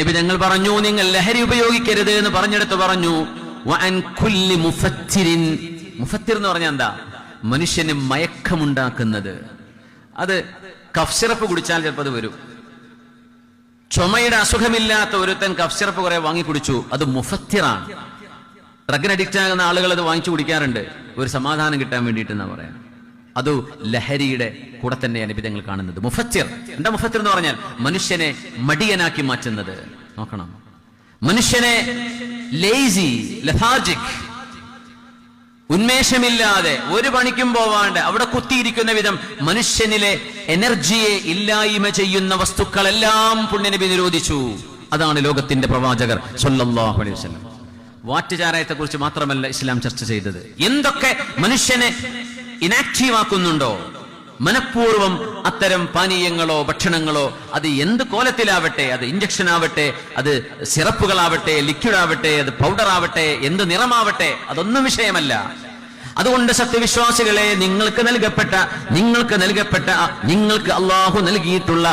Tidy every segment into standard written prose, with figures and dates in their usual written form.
നബി തങ്ങൾ പറഞ്ഞു, നിങ്ങൾ ലഹരി ഉപയോഗിക്കരുത് എന്ന് പറഞ്ഞെടുത്ത് പറഞ്ഞു, വഅൻ കുല്ലി മുഫത്തിരിൻ. മുഫത്തിർ എന്ന് പറഞ്ഞാൽ എന്താ? മനുഷ്യന് മയക്കമുണ്ടാക്കുന്നത്. അത് കഫ് സിറപ്പ് കുടിച്ചാൽ ചിലപ്പോൾ അത് വരും. ചുമയുടെ അസുഖമില്ലാത്ത ഒരുത്തൻ കഫ് സിറപ്പ് കുറെ വാങ്ങി കുടിച്ചു, അത് മുഫത്തിറാണ്. ഡ്രഗിന് അഡിക്റ്റ് ആകുന്ന ആളുകൾ അത് വാങ്ങിച്ചു കുടിക്കാറുണ്ട്, ഒരു സമാധാനം കിട്ടാൻ വേണ്ടിയിട്ടെന്നാ പറയാം. അത് ലഹരിയുടെ കൂടെ തന്നെയാണ് നബി തങ്ങൾ കാണുന്നത്. മുഫത്തിർ എന്താ? മുഫത്തിർ എന്ന് പറഞ്ഞാൽ മനുഷ്യനെ മടിയനാക്കി മാറ്റുന്നത്. നോക്കണം, മനുഷ്യനെ ലേസി, ലഥാർജിക്, ഉന്മേഷമില്ലാതെ ഒരു പണിക്കും പോവാണ്ട് അവിടെ കുത്തിയിരിക്കുന്ന വിധം മനുഷ്യനിലെ എനർജിയെ ഇല്ലായ്മ ചെയ്യുന്ന വസ്തുക്കളെല്ലാം പുണ്യനബി നിരോധിച്ചു. അതാണ് ലോകത്തിന്റെ പ്രവാചകർ സല്ലല്ലാഹു അലൈഹി വസല്ലം. വാറ്റുചാരായത്തെ കുറിച്ച് മാത്രമല്ല ഇസ്ലാം ചർച്ച ചെയ്തത്. എന്തൊക്കെ മനുഷ്യനെ ഇനാക്റ്റീവ് ആക്കുന്നുണ്ടോ, മനഃപൂർവ്വം അത്തരം പാനീയങ്ങളോ ഭക്ഷണങ്ങളോ, അത് എന്ത് കോലത്തിലാവട്ടെ, അത് ഇഞ്ചക്ഷൻ ആവട്ടെ, അത് സിറപ്പുകളാവട്ടെ, ലിക്വിഡ് ആവട്ടെ, അത് പൗഡർ ആവട്ടെ, എന്ത് നിറമാവട്ടെ, അതൊന്നും വിഷയമല്ല. അതുകൊണ്ട് സത്യവിശ്വാസികളെ, നിങ്ങൾക്ക് അള്ളാഹു നൽകിയിട്ടുള്ള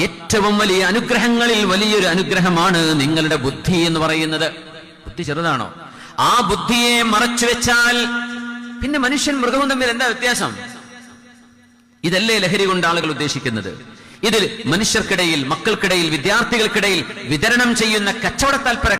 ഏറ്റവും വലിയ അനുഗ്രഹങ്ങളിൽ വലിയൊരു അനുഗ്രഹമാണ് നിങ്ങളുടെ ബുദ്ധി എന്ന് പറയുന്നത്. ബുദ്ധി ചെറുതാണോ? ആ ബുദ്ധിയെ മറച്ചു വെച്ചാൽ പിന്നെ മനുഷ്യൻ മൃഗവും തമ്മിൽ എന്താ വ്യത്യാസം? ഇതല്ലേ ലഹരി കൊണ്ട് ആളുകൾ ഉദ്ദേശിക്കുന്നത്. ഇതിൽ മനുഷ്യർക്കിടയിൽ, മക്കൾക്കിടയിൽ, വിദ്യാർത്ഥികൾക്കിടയിൽ വിതരണം ചെയ്യുന്ന കച്ചവട താൽപര്യ